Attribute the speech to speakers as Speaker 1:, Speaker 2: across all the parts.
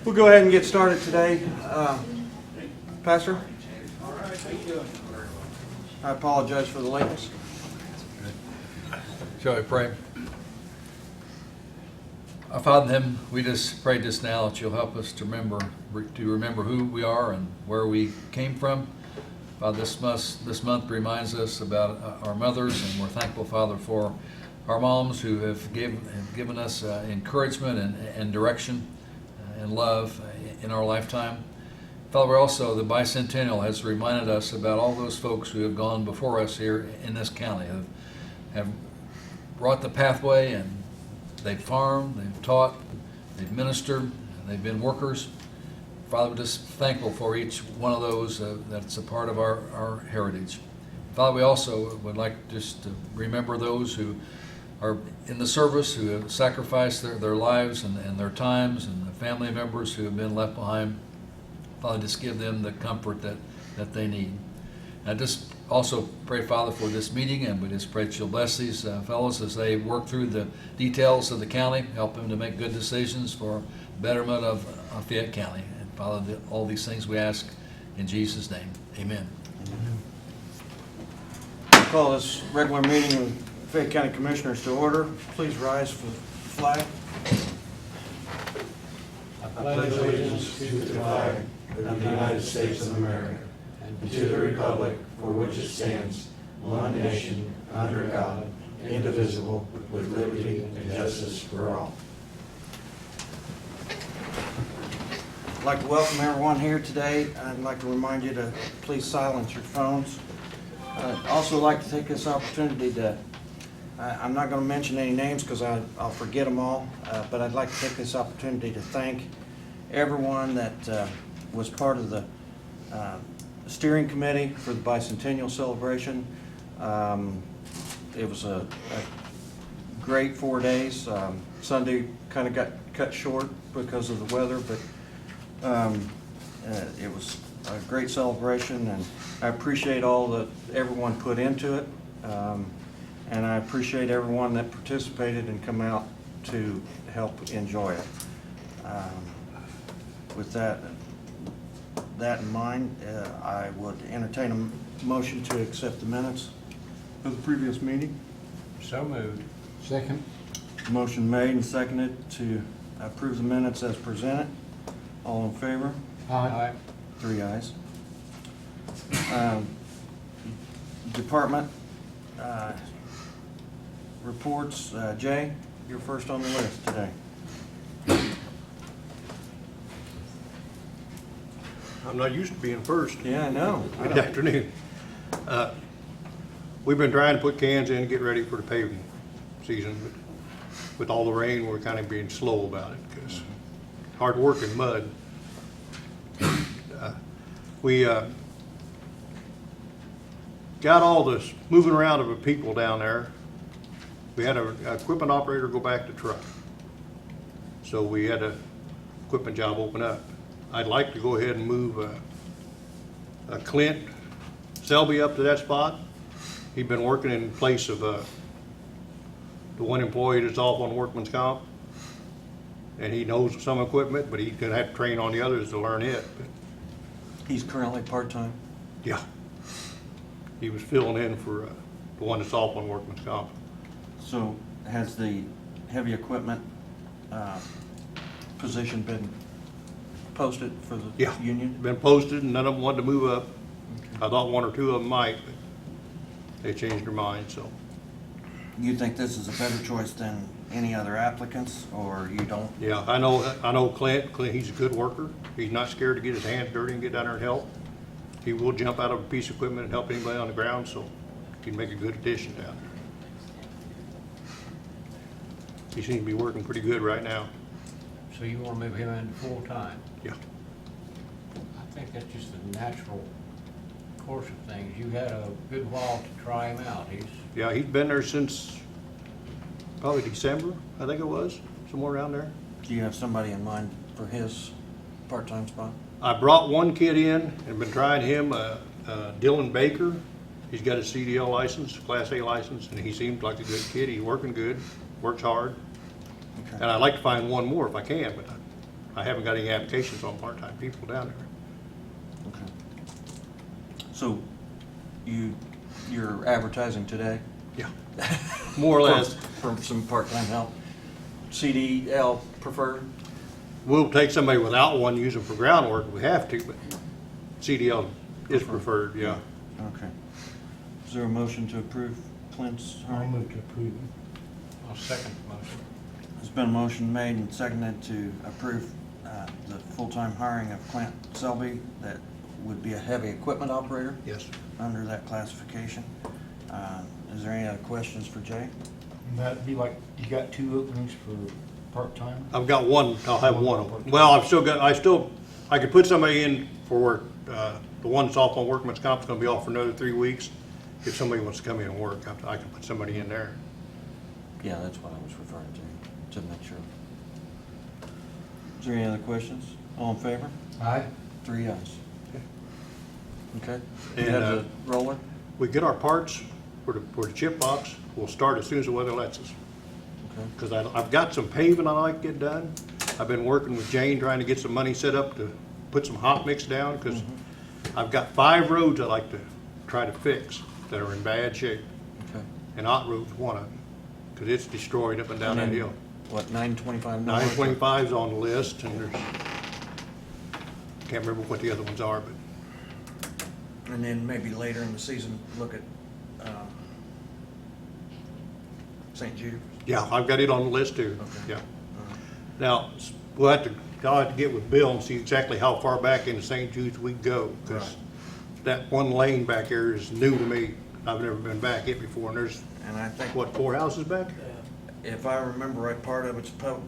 Speaker 1: We'll go ahead and get started today. Pastor?
Speaker 2: All right, how you doing?
Speaker 1: I apologize for the lateness.
Speaker 3: Shall we pray? Our Father in heaven, we just pray just now that you'll help us to remember who we are and where we came from. Father, this month reminds us about our mothers, and we're thankful, Father, for our moms who have given us encouragement and direction and love in our lifetime. Father, also the bicentennial has reminded us about all those folks who have gone before us here in this county, have brought the pathway, and they've farmed, they've taught, they've ministered, they've been workers. Father, we're just thankful for each one of those that's a part of our heritage. Father, we also would like just to remember those who are in the service, who have sacrificed their lives and their times, and the family members who have been left behind. Father, just give them the comfort that they need. And I just also pray, Father, for this meeting, and we just pray that you'll bless these fellows as they work through the details of the county, help them to make good decisions for betterment of Fayette County. And Father, all these things we ask in Jesus' name. Amen.
Speaker 1: I'll call this regular meeting of Fayette County Commissioners to order. Please rise for the flag.
Speaker 4: I pledge allegiance to the flag of the United States of America and to the republic for which it stands, one nation, under God, indivisible, with liberty and justice for all.
Speaker 1: I'd like to welcome everyone here today. I'd like to remind you to please silence your phones. I'd also like to take this opportunity to, I'm not going to mention any names because I'll forget them all, but I'd like to take this opportunity to thank everyone that was part of the steering committee for the bicentennial celebration. It was a great 4 days. Sunday kind of got cut short because of the weather, but it was a great celebration, and I appreciate all that everyone put into it, and I appreciate everyone that participated and come out to help enjoy it. With that in mind, I would entertain a motion to accept the minutes of the previous meeting.
Speaker 2: So moved.
Speaker 4: Second.
Speaker 1: Motion made and seconded to approve the minutes as presented. All in favor?
Speaker 2: Aye.
Speaker 1: 3 ayes. Department reports. Jay, you're first on the list today.
Speaker 5: I'm not used to being first.
Speaker 1: Yeah, I know.
Speaker 5: Good afternoon. We've been trying to put cans in and get ready for the paving season, but with all the rain, we're kind of being slow about it because hard work in mud. We got all this moving around of the people down there. We had an equipment operator go back to truck. So we had a equipment job open up. I'd like to go ahead and move Clint Selby up to that spot. He'd been working in place of the one employee that's off on workman's comp. And he knows some equipment, but he's gonna have to train on the others to learn it. But
Speaker 1: He's currently part-time.
Speaker 5: yeah, he was filling in for the one that's off on workman's comp.
Speaker 1: So has the heavy equipment position been posted for the
Speaker 5: Yeah,
Speaker 1: union?
Speaker 5: been posted, and none of them wanted to move up. I thought one or two of them might, but they changed their mind, so.
Speaker 1: You think this is a better choice than any other applicants, or you don't?
Speaker 5: Yeah, I know Clint, he's a good worker. He's not scared to get his hands dirty and get down there and help. He will jump out of a piece of equipment and help anybody on the ground, so he'd make a good addition down there. He seems to be working pretty good right now.
Speaker 2: So you want to move him into full-time?
Speaker 5: Yeah.
Speaker 2: I think that's just the natural course of things. You had a good while to try him out.
Speaker 5: Yeah, he's been there since probably December, I think it was, somewhere around there.
Speaker 1: Do you have somebody in mind for his part-time spot?
Speaker 5: I brought one kid in and been trying him, Dylan Baker. He's got a CDL license, Class A license, and he seems like a good kid. He's working good, works hard.
Speaker 1: Okay.
Speaker 5: And I'd like to find one more if I can, but I haven't got any applications on part-time people down there.
Speaker 1: Okay. So you're advertising today?
Speaker 5: Yeah, more or less.
Speaker 1: For some part-time help? CDL preferred?
Speaker 5: We'll take somebody without one, use them for groundwork if we have to, but CDL is preferred, yeah.
Speaker 1: Okay. Is there a motion to approve Clint's hiring?
Speaker 2: move to approve it. I'll second the motion.
Speaker 1: There's been a motion made and seconded to approve the full-time hiring of Clint Selby. That would be a heavy equipment operator
Speaker 5: Yes.
Speaker 1: under that classification. Is there any other questions for Jay?
Speaker 6: And that'd be like, you got 2 openings for part-time?
Speaker 5: I've got one, I'll have one open. Well, I could put somebody in for work. The one that's off on workman's comp is gonna be off for another 3 weeks. If somebody wants to come in and work, I can put somebody in there.
Speaker 1: Yeah, that's what I was referring to make sure. Is there any other questions? All in favor?
Speaker 6: Aye.
Speaker 1: 3 ayes. Okay.
Speaker 5: And,
Speaker 1: You have the roller?
Speaker 5: We get our parts for the chip box, we'll start as soon as the weather lets us.
Speaker 1: Okay.
Speaker 5: Because I've got some paving I like to get done. I've been working with Jane trying to get some money set up to put some hot mix down, because I've got 5 roads I like to try to fix that are in bad shape.
Speaker 1: Okay.
Speaker 5: And Hot Road's one of them, because it's destroyed up and down that
Speaker 1: And then,
Speaker 5: hill.
Speaker 1: What, 925 north?
Speaker 5: 925's on the list, and there's, can't remember what the other ones are, but
Speaker 1: And then maybe later in the season, look at St. Jude.
Speaker 5: yeah, I've got it on the list too,
Speaker 1: Okay.
Speaker 5: yeah. Now, I'll have to get with Bill and see exactly how far back into St. Jude's we go, because
Speaker 1: Right.
Speaker 5: that one lane back there is new to me. I've never been back it before, and there's,
Speaker 1: And I think,
Speaker 5: what, 4 houses back?
Speaker 1: if I remember right, part of it's public,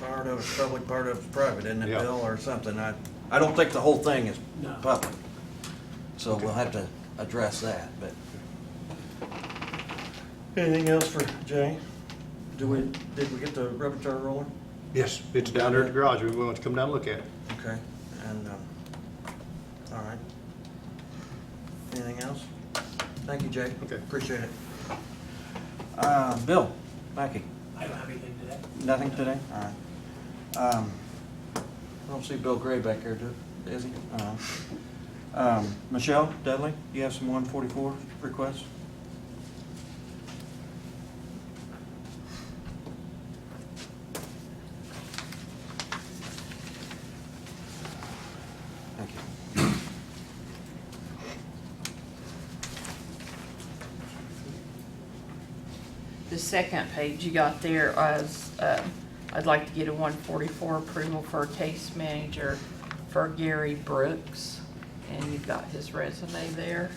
Speaker 1: part of it's private, isn't it,
Speaker 5: Yeah.
Speaker 1: Bill, or something? I don't think the whole thing is public. So we'll have to address that, but. Anything else for Jay? Did we get the repertoire roller?
Speaker 5: Yes, it's down there at the garage. We want to come down and look at it.
Speaker 1: Okay, and, all right. Anything else? Thank you, Jay.
Speaker 5: Okay.
Speaker 1: Appreciate it. Bill, Mackey,
Speaker 6: I don't have anything today.
Speaker 1: nothing today? All right. I don't see Bill Gray back here, is he? Michelle Dudley, you have some 144 requests? Thank you.
Speaker 7: The second page you got there was, I'd like to get a 144 approval for a case manager for Gary Brooks, and you've got his resume there.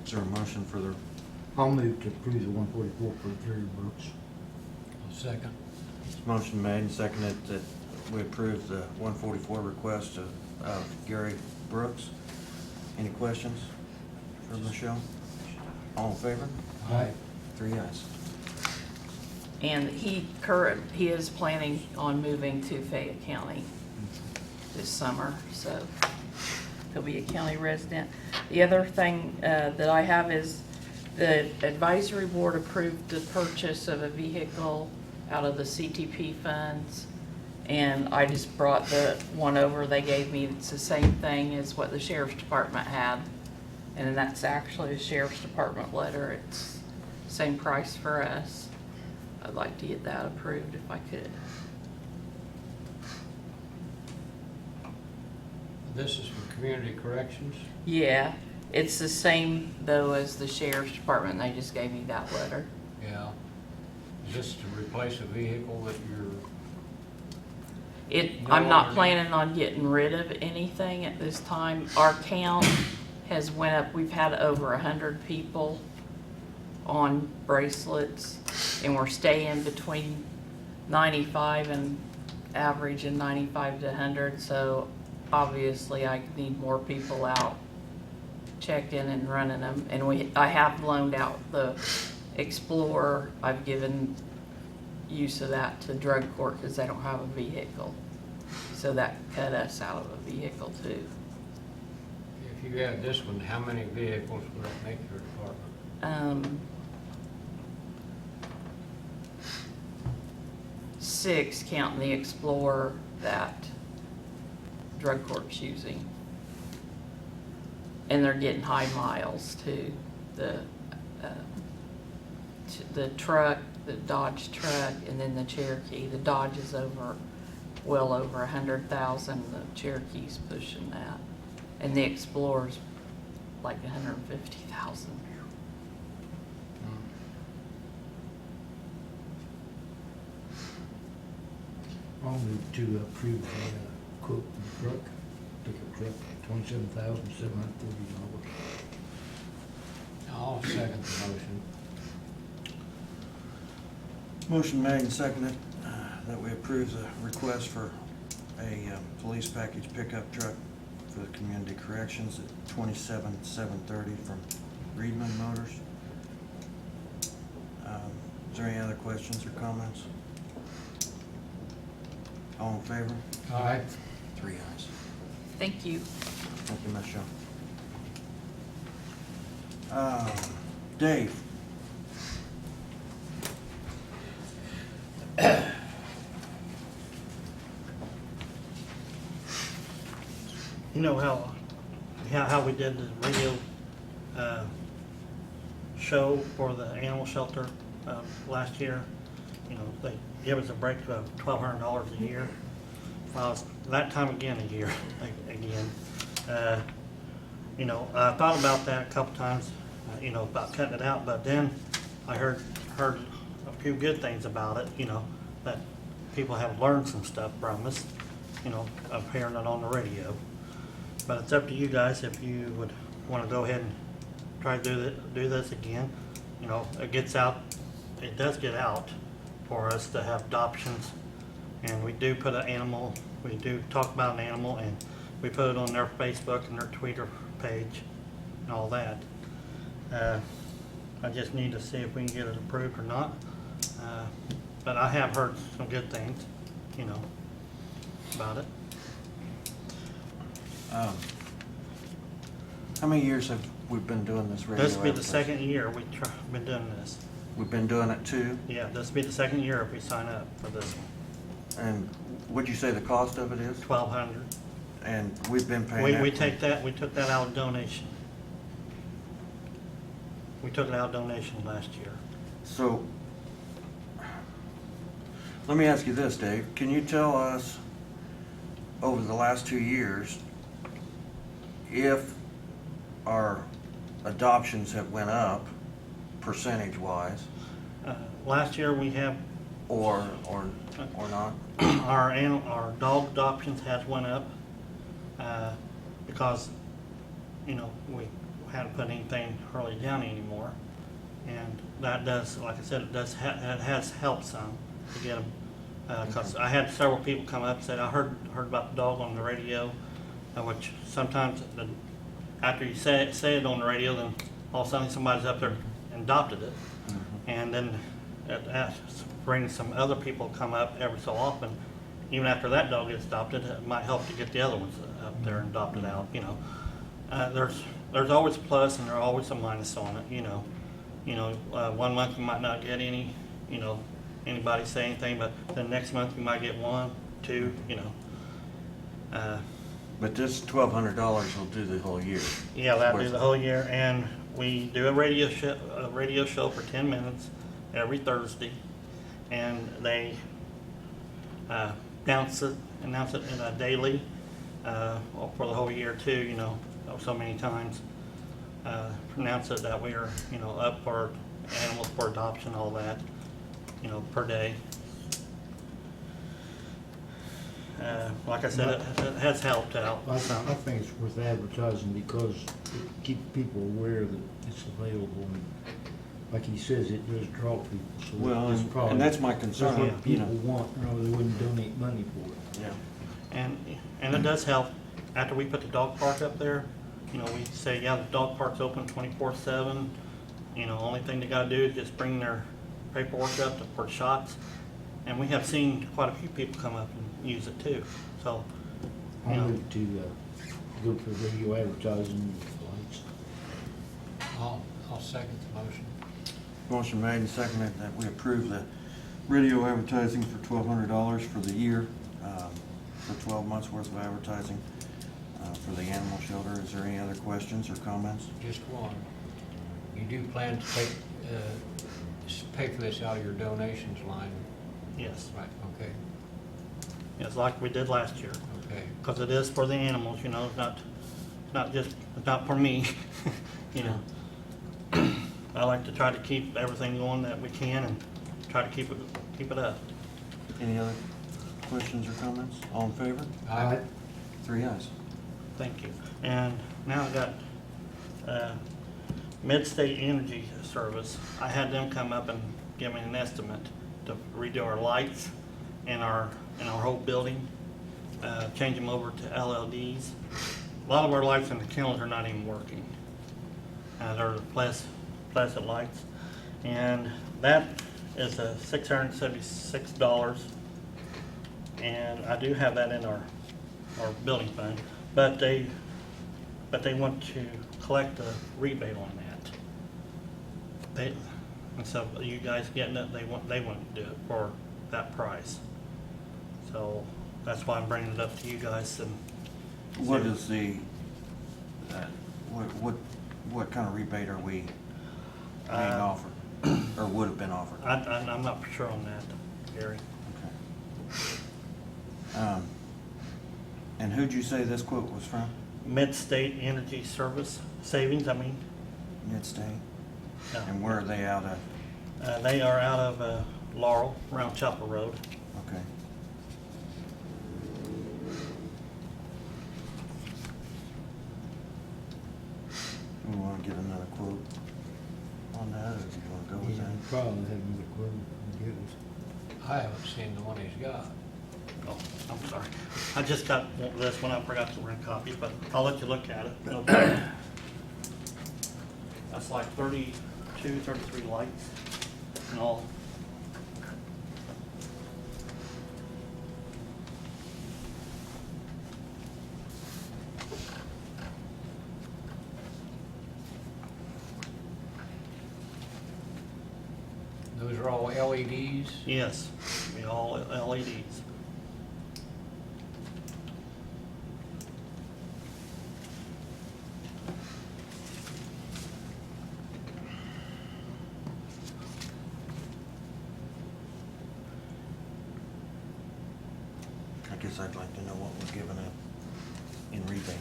Speaker 1: Is there a motion for the,
Speaker 6: I'll move to approve the 144 for Gary Brooks.
Speaker 2: I'll second.
Speaker 1: motion made and seconded that we approve the 144 request of Gary Brooks? Any questions for Michelle? All in favor?
Speaker 6: Aye.
Speaker 1: 3 ayes.
Speaker 7: And he is planning on moving to Fayette County this summer, so he'll be a county resident. The other thing that I have is the advisory board approved the purchase of a vehicle out of the CTP funds. And I just brought the one over they gave me. It's the same thing as what the sheriff's department had. And that's actually a sheriff's department letter. It's same price for us. I'd like to get that approved if I could.
Speaker 2: This is for community corrections.
Speaker 7: Yeah, it's the same though as the sheriff's department. They just gave me that letter.
Speaker 2: Yeah. Is this to replace a vehicle that you're,
Speaker 7: I'm not planning on getting rid of anything at this time. Our count has went up. We've had over 100 people on bracelets, and we're staying between 95 and average and 95 to 100. So obviously I need more people out checking and running them. And I have loaned out the Explorer. I've given use of that to drug court because they don't have a vehicle. So that cut us out of a vehicle too.
Speaker 2: if you you had this one, how many vehicles would it make your department?
Speaker 7: 6, counting the Explorer that drug court's using. And they're getting high miles too. The truck, the Dodge truck, and then the Cherokee. The Dodge is well over 100,000. The Cherokee's pushing that, and the Explorer's like 150,000.
Speaker 6: I'll move to approve the quote from the truck, pickup truck, $27,730.
Speaker 2: I'll second the motion.
Speaker 1: Motion made and seconded that we approve the request for a police package pickup truck for the community corrections at $27,730 from Reedman Motors. Is there any other questions or comments? All in favor?
Speaker 2: Aye.
Speaker 1: 3 ayes.
Speaker 7: Thank you.
Speaker 1: Thank you, Ms. Shaw. Dave?
Speaker 8: You know how we did the radio show for the animal shelter last year? You know, they give us a break of $1,200 a year. Well, it's that time again a year, again. You know, I thought about that a couple times, you know, about cutting it out, but then I heard a few good things about it, you know, that people have learned some stuff from us, you know, of hearing it on the radio. But it's up to you guys if you would want to go ahead and try to do this again. You know, it does get out for us to have adoptions, and we do put we do talk about an animal, and we put it on their Facebook and their Twitter page and all that. I just need to see if we can get it approved or not. But I have heard some good things, you know, about it.
Speaker 1: How many years have we been doing this radio
Speaker 8: This will be the
Speaker 1: advertising?
Speaker 8: second year we've been doing this.
Speaker 1: We've been doing it too?
Speaker 8: Yeah, this will be the second year if we sign up for this one.
Speaker 1: And what'd you say the cost of it is?
Speaker 8: $1,200.
Speaker 1: And we've been paying that?
Speaker 8: We took that out of donation. We took it out of donation last year.
Speaker 1: So, let me ask you this, Dave. Can you tell us, over the last 2 years, if our adoptions have went up, percentage-wise,
Speaker 8: Last year we have,
Speaker 1: or not?
Speaker 8: our dog adoptions has went up, because, you know, we hadn't put anything Hurley County anymore. And that does, like I said, it has helped some to get them. Because I had several people come up and said, I heard about the dog on the radio, which sometimes after you say it on the radio, then all of a sudden somebody's up there and adopted it. And then it brings some other people come up every so often. Even after that dog gets adopted, it might help to get the other ones up there and adopted out, you know. There's always a plus and there's always a minus on it, you know. You know, 1 month you might not get any, you know, anybody say anything, but the next month you might get 1, 2, you know.
Speaker 1: But this $1,200 will do the whole year.
Speaker 8: Yeah, that'll do the whole year, and we do a radio show for 10 minutes every Thursday, and they announce it in a daily for the whole year too. You know, so many times announce it that we are, you know, up for animals for adoption, all that, you know, per day. Like I said, it has helped out.
Speaker 6: I think it's worth advertising because it keeps people aware that it's available. And like he says, it does draw people. So
Speaker 1: Well,
Speaker 6: it's probably
Speaker 1: and that's my
Speaker 6: what
Speaker 1: concern, you
Speaker 6: people
Speaker 1: know.
Speaker 6: want, or they wouldn't donate money for it.
Speaker 1: Yeah.
Speaker 8: And it does help. After we put the dog park up there, you know, we say, yeah, the dog park's open 24/7. You know, only thing they gotta do is just bring their paperwork up for shots. And we have seen quite a few people come up and use it too. So, you
Speaker 6: I'll
Speaker 8: know,
Speaker 6: move to go for radio advertising lights.
Speaker 2: I'll second the motion.
Speaker 1: Motion made and seconded that we approve the radio advertising for $1,200 for the year, for 12 months worth of advertising for the animal shelter. Is there any other questions or comments?
Speaker 2: Just one. You do plan to take, pay for this out of your donations line?
Speaker 8: Yes,
Speaker 2: Right, okay,
Speaker 8: it's like we did last year,
Speaker 2: okay.
Speaker 8: because it is for the animals, you know, it's not for me, you know. I like to try to keep everything going that we can and try to keep it up.
Speaker 1: Any other questions or comments? All in favor?
Speaker 2: Aye.
Speaker 1: 3 ayes.
Speaker 8: Thank you. And now I got Mid-State Energy Service. I had them come up and give me an estimate to redo our lights in our whole building, change them over to LEDs. A lot of our lights in the kennels are not even working. They're plastic lights. And that is $676. And I do have that in our building fund, but they want to collect a rebate on that. And so you guys getting it, they want to do it for that price. So that's why I'm bringing it up to you guys. And
Speaker 1: What is the, what kind of rebate are we being offered, or would have been offered?
Speaker 8: I'm not sure on that, Gary.
Speaker 1: Okay. And who'd you say this quote was from?
Speaker 8: Mid-State Energy Service Savings, I mean.
Speaker 1: Mid-State?
Speaker 8: No.
Speaker 1: And where are they out of?
Speaker 8: They are out of Laurel, around Chapel Road.
Speaker 1: Okay. We want to get another quote on that, or do you want to go with
Speaker 6: Yeah,
Speaker 1: that?
Speaker 6: probably have another quote and get it.
Speaker 2: I haven't seen the one he's got.
Speaker 8: Oh, I'm sorry. I just got this one. I forgot to bring copies, but I'll let you look at it. No problem. That's like 32, 33 lights and all.
Speaker 2: Those are all LEDs?
Speaker 8: Yes, be all LEDs.
Speaker 1: I guess I'd like to know what was given up in rebate.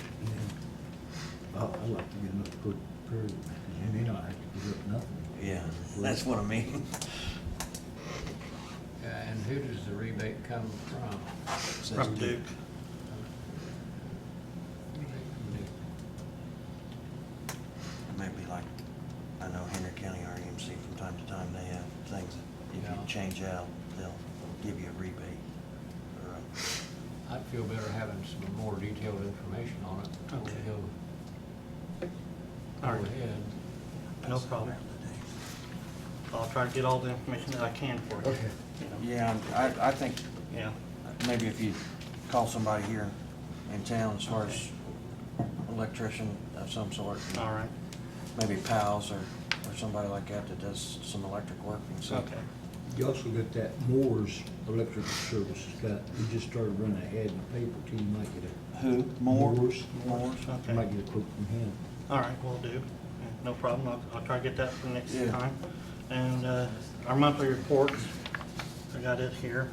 Speaker 6: I'd like to get another quote, period, because you may not have to give up nothing.
Speaker 1: Yeah, that's what I mean.
Speaker 2: And who does the rebate come from?
Speaker 1: Says
Speaker 8: From Duke.
Speaker 1: Maybe like, I know Henry County REMC from time to time, they have things that if
Speaker 2: Yeah.
Speaker 1: you change out, they'll give you a rebate. Or
Speaker 2: I'd feel better having some more detailed information on it. before we
Speaker 8: Okay.
Speaker 2: Go
Speaker 8: All right.
Speaker 2: ahead.
Speaker 8: No problem. I'll try to get all the information that I can for you.
Speaker 6: Okay.
Speaker 8: You know.
Speaker 1: Yeah, I think
Speaker 8: Yeah.
Speaker 1: maybe if you call somebody here in town as far as electrician of some sort,
Speaker 8: All right.
Speaker 1: maybe Pals or somebody like that that does some electric work and so.
Speaker 8: Okay.
Speaker 6: You also got that Moore's Electrical Services got, we just started running an ad in the paper too, you might get a.
Speaker 1: Who? Moore?
Speaker 6: Moore's.
Speaker 1: Moore's.
Speaker 6: You
Speaker 8: Okay.
Speaker 6: might get a quote from him.
Speaker 8: All right, will do. Yeah, no problem. I'll try to get that for next
Speaker 1: Yeah.
Speaker 8: time. And our monthly reports, I got it here.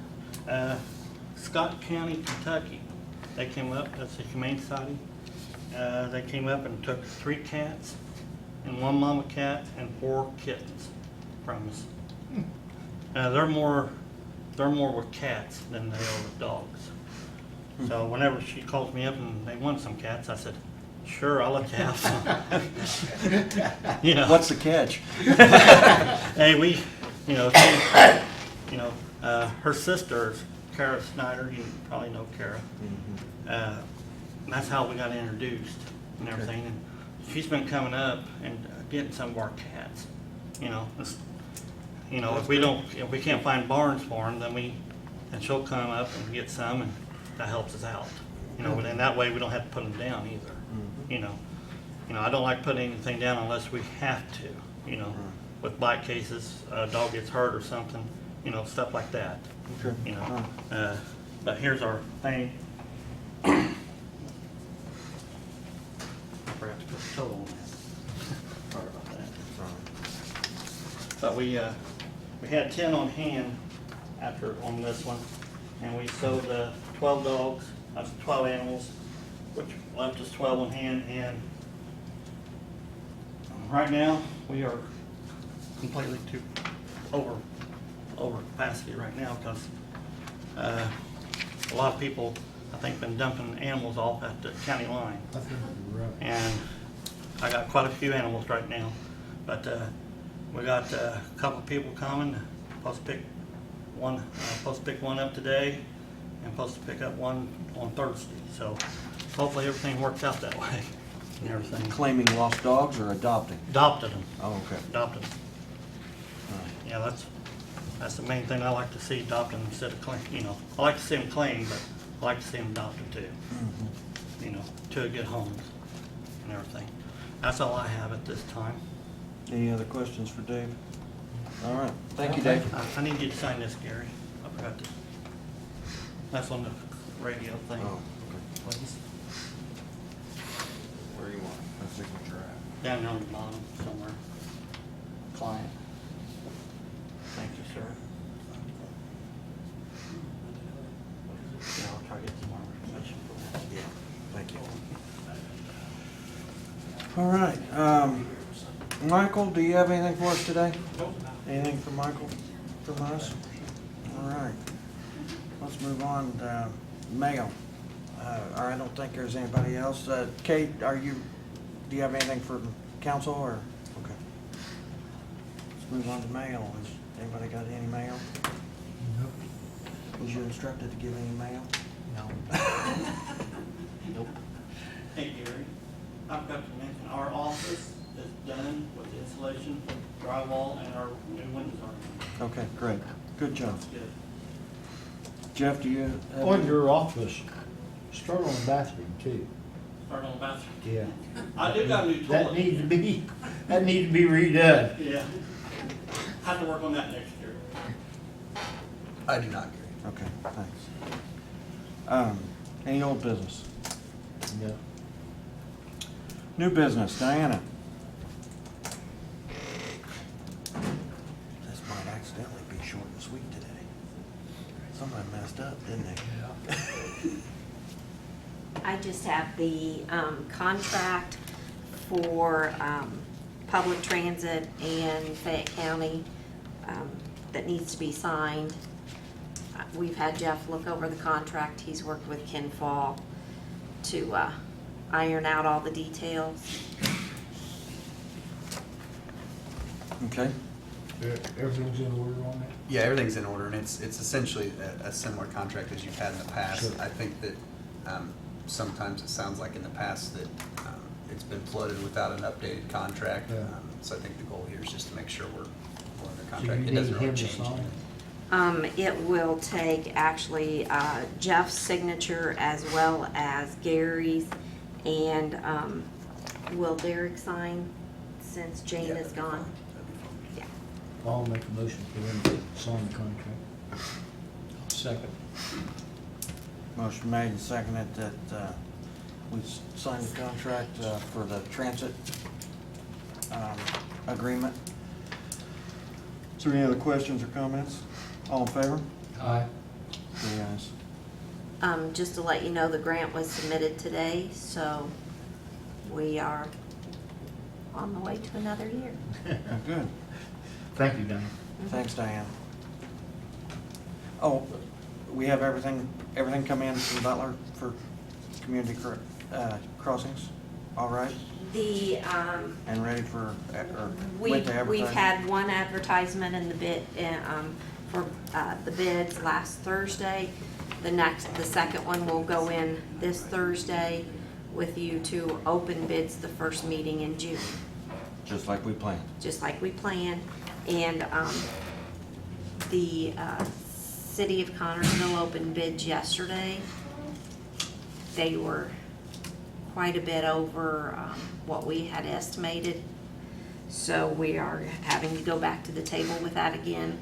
Speaker 8: Scott County, Kentucky, they came up, that's the Humane Society. They came up and took 3 cats and 1 mama cat and 4 kittens from us. They're more with cats than they are with dogs. So whenever she calls me up and they want some cats, I said, sure, I'll let you have some. You know.
Speaker 1: What's the catch?
Speaker 8: Hey, her sister is Kara Snyder. You probably know Kara. That's how we got introduced and everything. And she's been coming up and getting some of our cats. If we can't find barns for them, then she'll come up and get some, and that helps us out. And that way we don't have to put them down either. You know, I don't like putting anything down unless we have to, you know, with bite cases, a dog gets hurt or something, you know, stuff like that.
Speaker 1: Okay.
Speaker 8: You know,
Speaker 1: All right.
Speaker 8: but here's our thing. I forgot to put the total on that. Sorry about that. But we had 10 on hand on this one, and we sold 12 dogs, that's 12 animals, which left us 12 on hand, and right now, we are completely over capacity right now, because a lot of people, I think, been dumping animals off at the county line.
Speaker 6: I think you're right.
Speaker 8: And I got quite a few animals right now, but we got a couple of people coming. Supposed to pick one up today, and supposed to pick up one on Thursday. So hopefully everything works out that way and everything.
Speaker 1: Claiming lost dogs or adopting?
Speaker 8: Adopted them.
Speaker 1: Oh, okay.
Speaker 8: Adopted them. Yeah, that's the main thing I like to see, adopting instead of claim. You know, I like to see them claimed, but I like to see them adopted too. You know, to a good homes and everything. That's all I have at this time.
Speaker 1: Any other questions for Dave? All right, thank you, Dave.
Speaker 8: I need you to sign this, Gary. I forgot to. That's on the radio thing.
Speaker 1: Oh, okay.
Speaker 8: Please.
Speaker 1: Where you want my signature at?
Speaker 8: Down on the bottom somewhere. Client. Thank you, sir. Yeah, I'll try to get some more information for that.
Speaker 1: Yeah, thank you. All right, Michael, do you have anything for us today? Anything from Michael, from us? All right, let's move on to mail. I don't think there's anybody else. Kate, do you have anything for council or? Okay. Let's move on to mail. Has anybody got any mail?
Speaker 6: Nope.
Speaker 1: Was you instructed to give any mail?
Speaker 8: No. Nope. Hey, Gary, I've got to mention, our office is done with the installation, drywall, and our new windows are in.
Speaker 1: Okay, great. Good job.
Speaker 8: That's good.
Speaker 1: Jeff, do you have?
Speaker 6: On your office, start on the bathroom too.
Speaker 8: Start on the bathroom.
Speaker 6: Yeah.
Speaker 8: I do got a new
Speaker 6: That
Speaker 8: toilet.
Speaker 6: needs to be redone.
Speaker 8: Yeah. Have to work on that next year.
Speaker 4: I do not, Gary.
Speaker 1: Okay, thanks. Any old business?
Speaker 6: No.
Speaker 1: New business, Diana. This might accidentally be short and sweet today. Somebody messed up, didn't they?
Speaker 9: I just have the contract for public transit in Fayette County that needs to be signed. We've had Jeff look over the contract. He's worked with Ken Fall to iron out all the details.
Speaker 1: Okay,
Speaker 6: Everything's in order on that?
Speaker 4: Yeah, everything's in order, and it's essentially a similar contract as you've had in the past.
Speaker 6: Sure.
Speaker 4: I think that sometimes it sounds like in the past that it's been flooded without an updated contract.
Speaker 6: Yeah.
Speaker 4: So I think the goal here is just to make sure we're in the
Speaker 6: So
Speaker 4: contract.
Speaker 6: you
Speaker 4: It
Speaker 6: need
Speaker 4: doesn't really
Speaker 6: him to
Speaker 4: change
Speaker 6: sign?
Speaker 4: anything.
Speaker 9: It will take actually Jeff's signature as well as Gary's, and will Derek sign since Jane
Speaker 4: Yeah,
Speaker 9: is
Speaker 4: that'd be
Speaker 9: gone?
Speaker 4: fine. That'd be fine.
Speaker 9: Yeah.
Speaker 6: I'll make a motion for them to sign the contract.
Speaker 2: Second.
Speaker 1: motion made and seconded that we sign the contract for the transit agreement. Is there any other questions or comments? All in favor?
Speaker 2: Aye.
Speaker 1: Three ayes.
Speaker 9: Just to let you know, the grant was submitted today, so we are on the way to another year.
Speaker 1: Oh, good.
Speaker 6: Thank you, Diane.
Speaker 1: Thanks, Diane. Oh, we have everything come in from Butler for community crossings, all right?
Speaker 9: The,
Speaker 1: And ready for, or went to advertise?
Speaker 9: we've had one advertisement in the bid, for the bids last Thursday. The second one will go in this Thursday with you to open bids the first meeting in June,
Speaker 1: Just like we planned.
Speaker 9: just like we planned. And, the, City of Connersville opened bids yesterday. They were quite a bit over what we had estimated. So we are having to go back to the table with that again.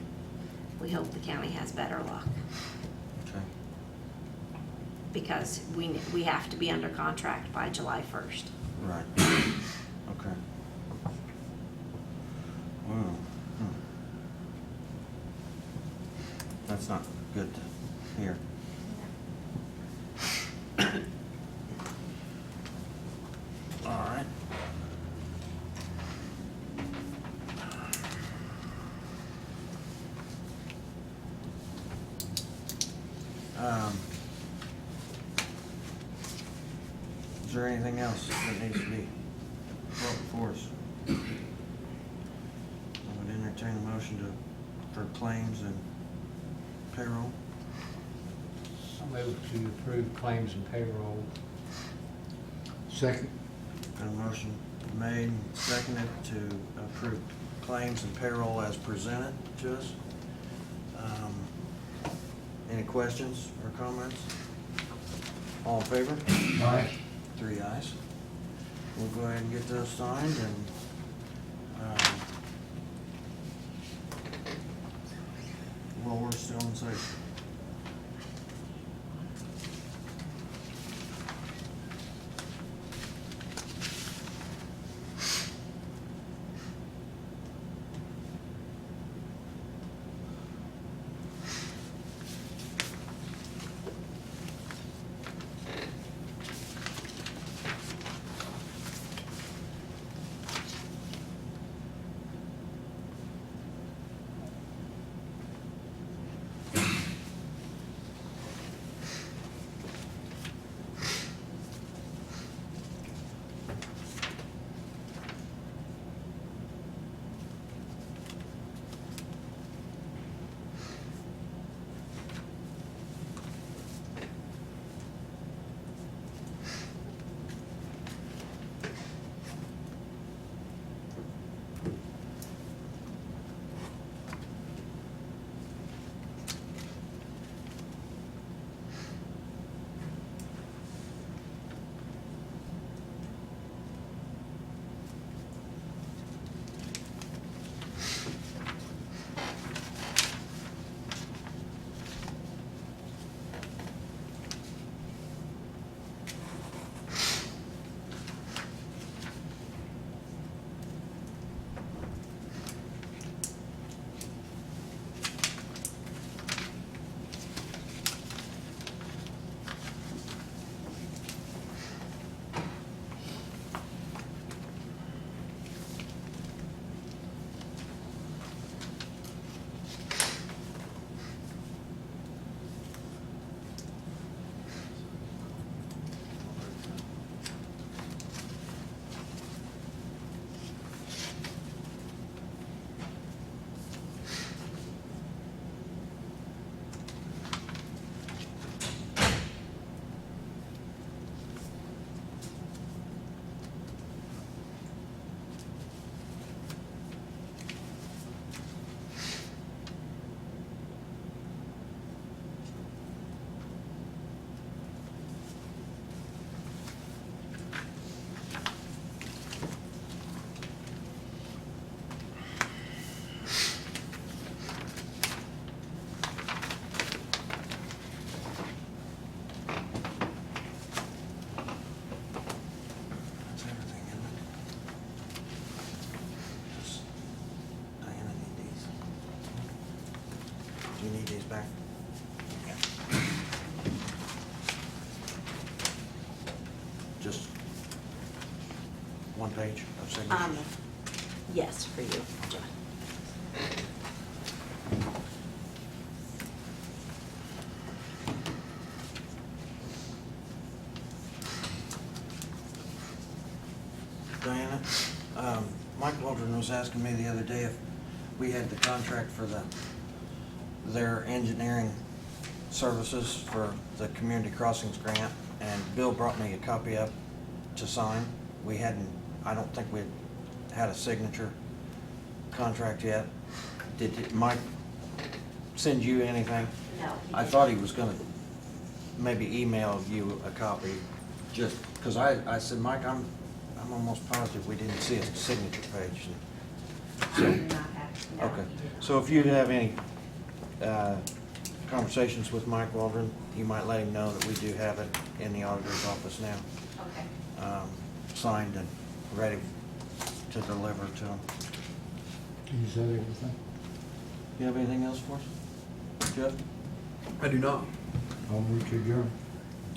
Speaker 9: We hope the county has better luck,
Speaker 1: Okay.
Speaker 9: because we have to be under contract by July 1st.
Speaker 1: Right. Okay. Wow. That's not good to hear. All right. Is there anything else that needs to be brought before us? I would entertain a motion for claims and payroll.
Speaker 2: I move to approve claims and payroll.
Speaker 6: Second.
Speaker 1: Got a motion made and seconded to approve claims and payroll as presented to us. Any questions or comments? All in favor?
Speaker 6: Aye.
Speaker 1: 3 ayes. We'll go ahead and get those signed and, while we're still in session. That's everything, isn't it? Just, Diana need these. Do you need these back? Just one page of signatures?
Speaker 9: Yes, for you, John.
Speaker 1: Diana, Mike Waldron was asking me the other day if we had the contract for their engineering services for the Community Crossings grant, and Bill brought me a copy up to sign. We hadn't, I don't think we had a signature contract yet. Did Mike send you anything?
Speaker 9: No.
Speaker 1: I thought he was gonna maybe email you a copy. just, because I said, Mike, I'm almost positive we didn't see a signature page. Okay, so if you have any conversations with Mike Waldron, you might let him know that we do have it in the auditor's office now,
Speaker 9: Okay.
Speaker 1: signed and ready to deliver to him.
Speaker 6: Is that everything?
Speaker 1: You have anything else for us, Jeff?
Speaker 4: I do not.
Speaker 6: I'll move to adjourn.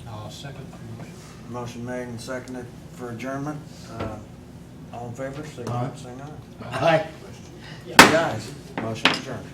Speaker 2: I'll second the motion.
Speaker 1: Motion made and seconded for adjournment. All in favor, signify by saying aye.
Speaker 6: Aye.
Speaker 1: Three ayes. Motion adjourned.